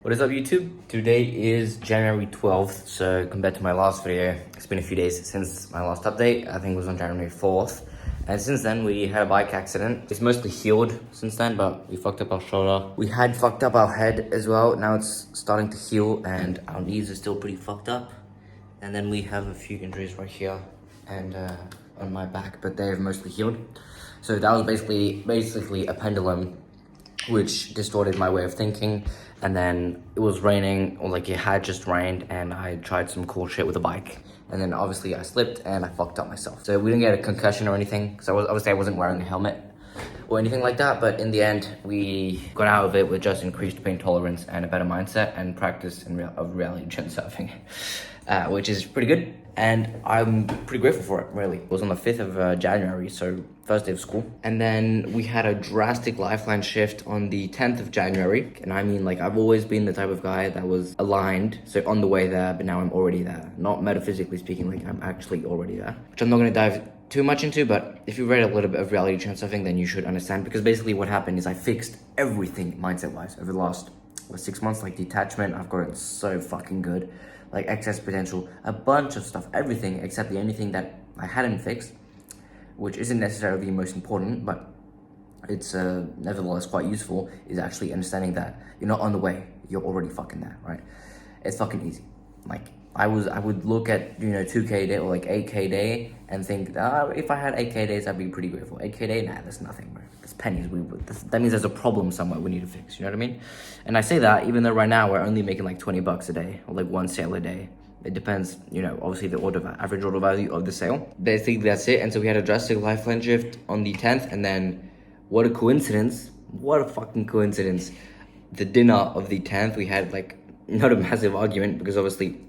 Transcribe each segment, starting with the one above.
What is up, YouTube? Today is January 12th, so compared to my last video, it's been a few days since my last update. I think it was on January 4th. And since then, we had a bike accident. It's mostly healed since then, but we fucked up our shoulder. We had fucked up our head as well. Now it's starting to heal, and our knees are still pretty fucked up. And then we have a few injuries right here and on my back, but they've mostly healed. So that was basically a pendulum which distorted my way of thinking. And then it was raining, or like it had just rained, and I tried some cool shit with a bike. And then obviously I slipped and I fucked up myself. So we didn't get a concussion or anything, because obviously I wasn't wearing a helmet or anything like that. But in the end, we got out of it with just increased pain tolerance and a better mindset and practice of reality chin surfing, which is pretty good. And I'm pretty grateful for it, really. It was on the 5th of January, so first day of school. And then we had a drastic lifeline shift on the 10th of January. And I mean, like, I've always been the type of guy that was aligned, so on the way there, but now I'm already there. Not metaphysically speaking, like, I'm actually already there. Which I'm not gonna dive too much into, but if you read a little bit of reality chin surfing, then you should understand. Because basically what happened is I fixed everything mindset-wise over the last 6 months. Like detachment, I've got it so fucking good. Like excess potential, a bunch of stuff, everything except the only thing that I hadn't fixed, which isn't necessarily the most important, but it's nevertheless quite useful, is actually understanding that you're not on the way, you're already fucking there, right? It's fucking easy. Like I would look at, 2K day or like 8K day and think, if I had 8K days, I'd be pretty grateful. 8K day, nah, that's nothing, bro. That's pennies. That means there's a problem somewhere we need to fix, you know what I mean? And I say that even though right now we're only making like 20 bucks a day or like one sale a day. It depends, obviously the average order value of the sale. Basically that's it. And so we had a drastic lifeline shift on the 10th, and then what a coincidence, what a fucking coincidence. The dinner of the 10th, we had like, not a massive argument because obviously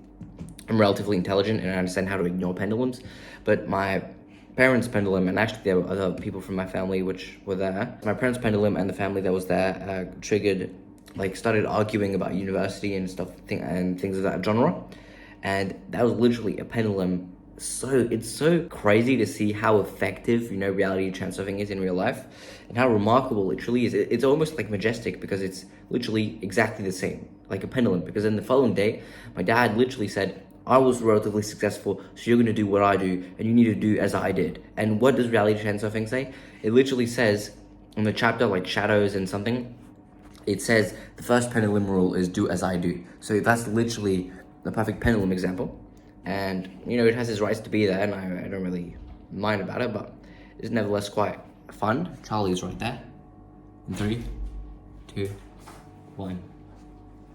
I'm relatively intelligent and I understand how to ignore pendulums, but my parents' pendulum, and actually there were other people from my family which were there. My parents' pendulum and the family that was there started arguing about university and stuff and things of that genre. And that was literally a pendulum. So it's so crazy to see how effective, reality chin surfing is in real life, and how remarkable it truly is. It's almost like majestic because it's literally exactly the same, like a pendulum. Because in the following day, my dad literally said, I was relatively successful, so you're gonna do what I do, and you need to do as I did. And what does reality chin surfing say? It literally says, in the chapter like shadows and something, it says the first pendulum rule is do as I do. So that's literally the perfect pendulum example. And it has its rights to be there, and I don't really mind about it, but it's nevertheless quite fun. Charlie's right there. In 3, 2, 1.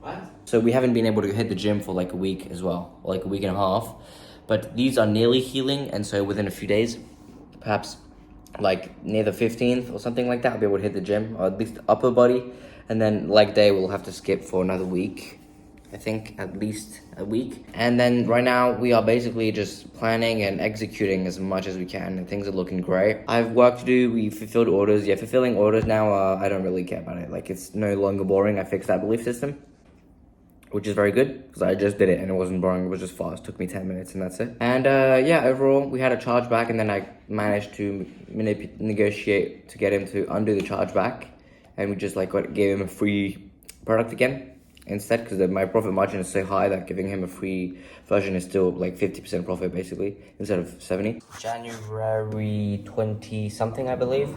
What? So we haven't been able to hit the gym for like a week as well, or like a week and a half, but these are nearly healing, and so within a few days, perhaps like near the 15th or something like that, I'll be able to hit the gym, or at least the upper body, and then leg day we'll have to skip for another week. I think at least a week. And then right now we are basically just planning and executing as much as we can, and things are looking great. I have work to do. We fulfilled orders. Yeah, fulfilling orders now, I don't really care about it. Like, it's no longer boring. I fixed that belief system, which is very good because I just did it and it wasn't boring. It was just fast. It took me 10 minutes and that's it. And yeah, overall we had a chargeback, and then I managed to negotiate to get him to undo the chargeback, and we just gave him a free product again instead, because my profit margin is so high that giving him a free version is still like 50% profit basically instead of 70. January 20 something, I believe,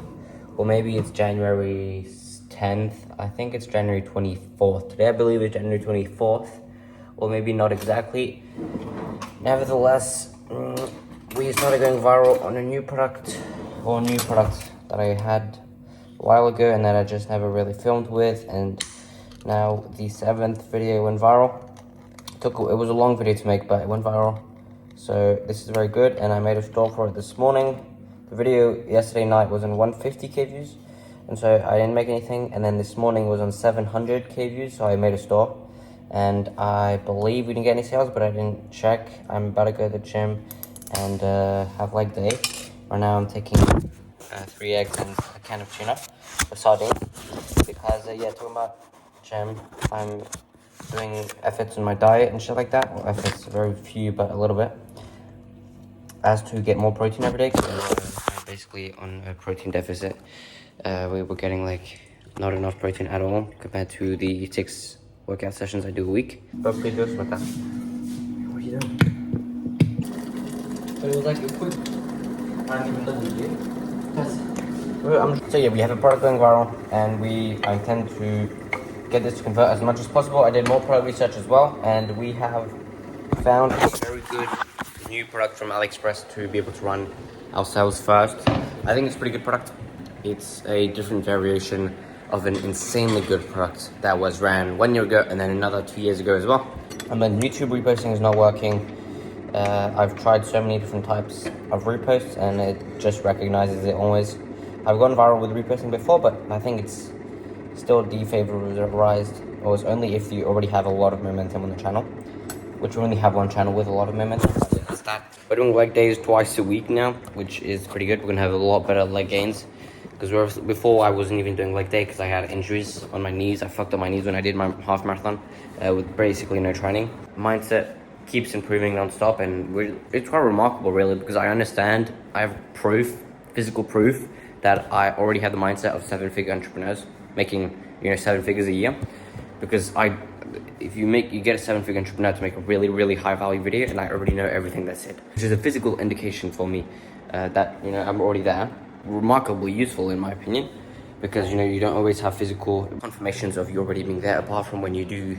or maybe it's January 10th. I think it's January 24th. Today I believe it's January 24th, or maybe not exactly. Nevertheless, we started going viral on a new product that I had a while ago and that I just never really filmed with, and now the 7th video went viral. It was a long video to make, but it went viral. So this is very good, and I made a store for it this morning. The video yesterday night was on 150k views, and so I didn't make anything. And then this morning was on 700k views, so I made a store. And I believe we didn't get any sales, but I didn't check. I'm about to go to the gym and have leg day. Right now I'm taking 3 eggs and a can of tuna, or sardine, because talking about gym, I'm doing efforts in my diet and shit like that. Well, efforts, very few, but a little bit, as to get more protein every day, because I'm basically on a protein deficit. We were getting like not enough protein at all compared to the 6 workout sessions I do a week. But please do like that. What are you doing? But it was like a quick. I don't even know the video. So yeah, we have a product going viral, and I intend to get this to convert as much as possible. I did more product research as well, and we have found a very good new product from AliExpress to be able to run ourselves first. I think it's a pretty good product. It's a different variation of an insanely good product that was ran 1 year ago and then another 2 years ago as well. And then YouTube reposting is not working. I've tried so many different types of reposts and it just recognizes it always. I've gone viral with reposting before, but I think it's still defavorized, or it's only if you already have a lot of momentum on the channel, which we only have one channel with a lot of momentum. That's that. We're doing leg days twice a week now, which is pretty good. We're gonna have a lot better leg gains, because before I wasn't even doing leg day because I had injuries on my knees. I fucked up my knees when I did my half marathon with basically no training. Mindset keeps improving non-stop, and it's quite remarkable really, because I understand, I have proof, physical proof, that I already have the mindset of 7-figure entrepreneurs making 7 figures a year. Because if you get a 7-figure entrepreneur to make a really high value video, and I already know everything that's it, which is a physical indication for me that I'm already there. Remarkably useful in my opinion, because you don't always have physical confirmations of you already being there, apart from when you do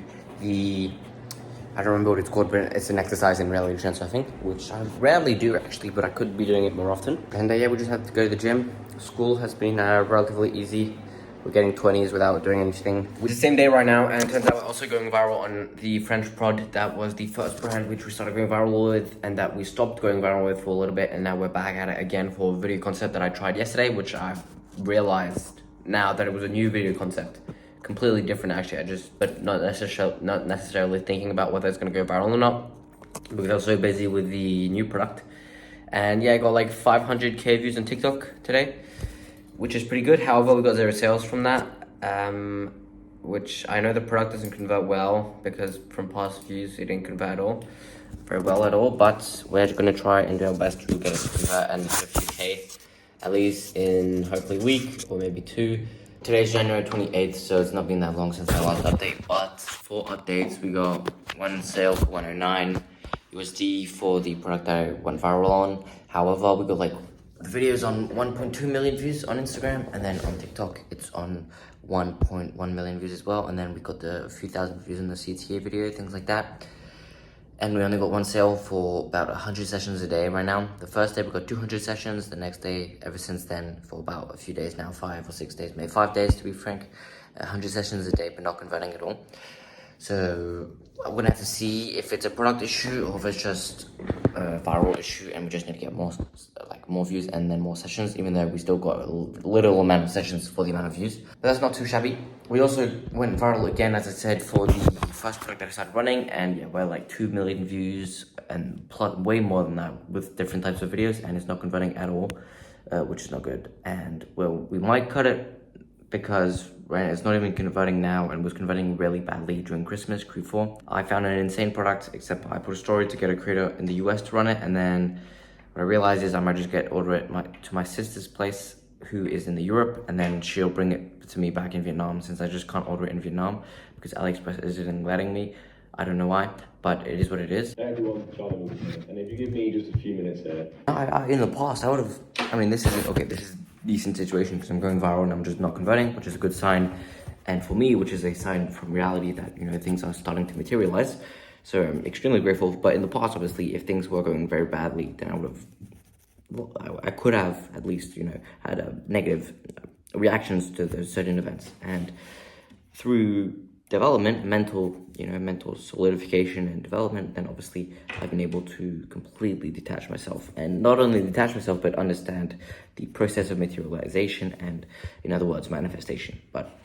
I don't remember what it's called, but it's an exercise in reality transfer, I think, which I rarely do actually, but I could be doing it more often. And yeah, we just have to go to the gym. School has been relatively easy. We're getting 20s without doing anything. It's the same day right now, and it turns out we're also going viral on the French prod. That was the first brand which we started going viral with, and that we stopped going viral with for a little bit, and now we're back at it again for a video concept that I tried yesterday, which I've realized now that it was a new video concept. Completely different actually, but not necessarily thinking about whether it's gonna go viral or not, because I was so busy with the new product. And yeah, I got like 500k views on TikTok today, which is pretty good. However, we got 0 sales from that, which I know the product doesn't convert well, because from past views it didn't convert very well at all, but we're gonna try and do our best to get it to convert and 50k at least in hopefully a week or maybe 2. Today's January 28th, so it's not been that long since our last update, but for updates, we got one sale for 109 USD for the product that I went viral on. However, we got like the videos on 1.2 million views on Instagram, and then on TikTok, it's on 1.1 million views as well. And then we got a few thousand views in the CTA video, things like that. And we only got one sale for about 100 sessions a day right now. The first day we got 200 sessions. The next day, ever since then, for about a few days now, 5 or 6 days, maybe 5 days to be frank, 100 sessions a day, but not converting at all. So I'm gonna have to see if it's a product issue or if it's just a viral issue, and we just need to get more views and then more sessions, even though we still got a little amount of sessions for the amount of views. But that's not too shabby. We also went viral again, as I said, for the first product that I started running, and yeah, we're like 2 million views and way more than that with different types of videos, and it's not converting at all, which is not good. And well, we might cut it, because it's not even converting now, and was converting really badly during Christmas, Q4. I found an insane product, except I put a story to get a creator in the US to run it, and then what I realized is I might just order it to my sister's place, who is in the Europe, and then she'll bring it to me back in Vietnam, since I just can't order it in Vietnam because AliExpress isn't letting me. I don't know why, but it is what it is. Everyone, Charlie, and if you give me just a few minutes there. In the past, I would have. I mean, this is okay. This is a decent situation because I'm going viral and I'm just not converting, which is a good sign, and for me, which is a sign from reality that things are starting to materialize. So I'm extremely grateful. But in the past, obviously, if things were going very badly, then I would have. Well, I could have at least had a negative reactions to those certain events, and through development, mental solidification and development, then obviously I've been able to completely detach myself, and not only detach myself, but understand the process of materialization, and in other words, manifestation. But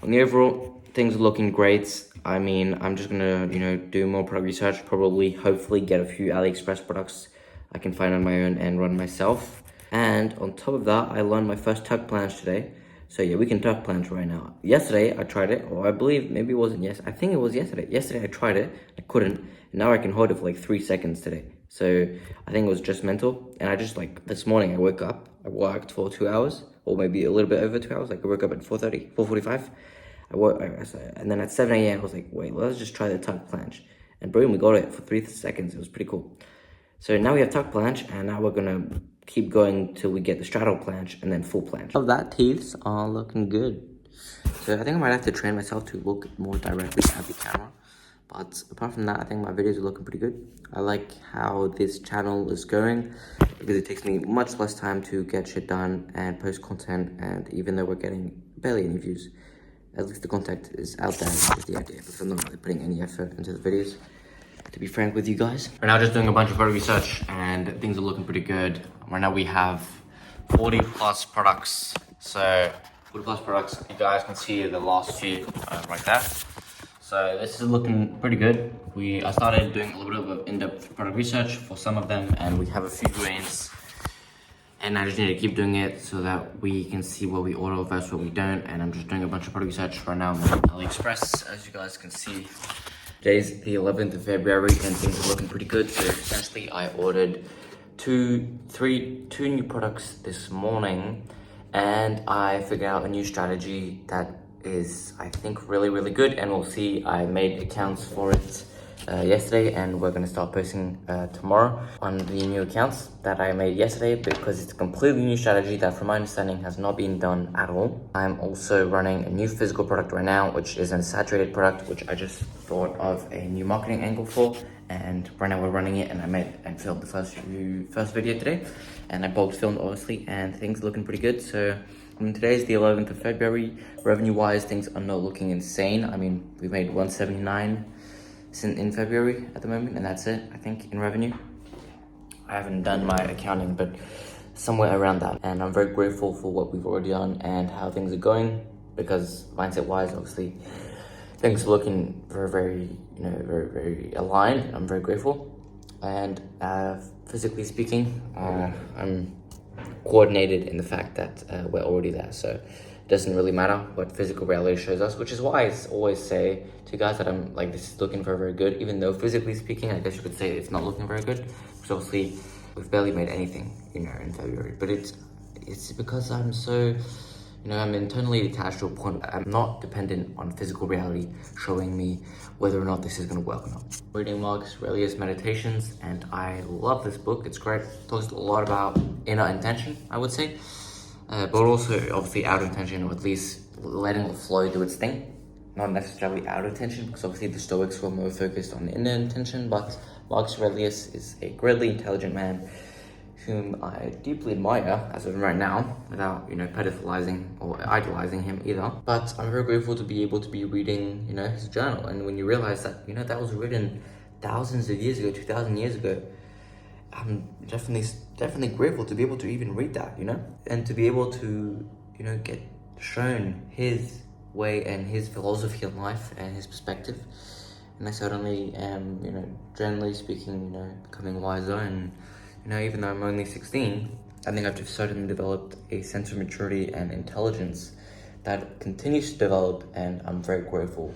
on the overall, things are looking great. I mean, I'm just gonna do more product research, hopefully get a few AliExpress products I can find on my own and run myself. And on top of that, I learned my first tuck plunge today. So yeah, we can tuck plunge right now. Yesterday, I tried it, or I believe maybe it wasn't yesterday. I think it was yesterday. Yesterday, I tried it, I couldn't. And now I can hold it for like 3 seconds today. So I think it was just mental. And I just this morning, I woke up, I worked for 2 hours, or maybe a little bit over 2 hours. I woke up at 4:30, 4:45. And then at 7 a.m. I was like, wait, let's just try the tuck planche. And boom, we got it for 3 seconds. It was pretty cool. So now we have tuck planche, and now we're gonna keep going till we get the straddle planche and then full planche. Oh, that teeth are looking good. So I think I might have to train myself to look more directly at the camera. But apart from that, I think my videos are looking pretty good. I like how this channel is going because it takes me much less time to get shit done and post content. And even though we're getting barely any views, at least the content is out there, is the idea. Because I'm not really putting any effort into the videos, to be frank with you guys. Right now, just doing a bunch of product research and things are looking pretty good. Right now we have 40 plus products. So 40 plus products, you guys can see the last few right there. So this is looking pretty good. I started doing a little bit of in-depth product research for some of them, and we have a few grains. And I just need to keep doing it so that we can see what we order versus what we don't. And I'm just doing a bunch of product research right now on AliExpress, as you guys can see. Today's the 11th of February and things are looking pretty good. So essentially I ordered two new products this morning, and I figured out a new strategy that is, I think, really good, and we'll see. I made accounts for it yesterday, and we're gonna start posting tomorrow on the new accounts that I made yesterday, because it's a completely new strategy that, from my understanding, has not been done at all. I'm also running a new physical product right now, which is a saturated product, which I just thought of a new marketing angle for, and right now we're running it, and I made and filmed the first video today, and I bulk filmed obviously, and things are looking pretty good. So today's the 11th of February. Revenue-wise, things are not looking insane. I mean, we made 179 in February at the moment, and that's it, I think, in revenue. I haven't done my accounting, but somewhere around that. And I'm very grateful for what we've already done and how things are going, because mindset-wise, obviously, things are looking very aligned. I'm very grateful. And physically speaking, I'm coordinated in the fact that we're already there, so it doesn't really matter what physical reality shows us, which is why I always say to you guys that I'm like, this is looking very good, even though physically speaking, I guess you could say it's not looking very good, because obviously we've barely made anything, in February. But it's because I'm so, I'm internally detached to a point. I'm not dependent on physical reality showing me whether or not this is going to work or not. Reading Marcus Aurelius Meditations, and I love this book. It's great. It talks a lot about inner intention, I would say, but also obviously outer intention, or at least letting the flow do its thing. Not necessarily outer intention, because obviously the Stoics were more focused on inner intention, but Marcus Aurelius is a greatly intelligent man whom I deeply admire as of right now, without, pedophilising or idolizing him either. But I'm very grateful to be able to be reading, his journal. And when you realize that, that was written thousands of years ago, 2,000 years ago, I'm definitely grateful to be able to even read that, and to be able to, get shown his way and his philosophy on life and his perspective. And I certainly am, generally speaking, becoming wiser. And even though I'm only 16, I think I've just certainly developed a sense of maturity and intelligence that continues to develop, and I'm very grateful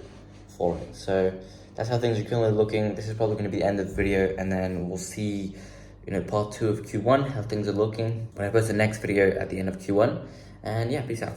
for it. So that's how things are currently looking. This is probably going to be the end of the video, and then we'll see, part 2 of Q1, how things are looking when I post the next video at the end of Q1. And yeah, peace out.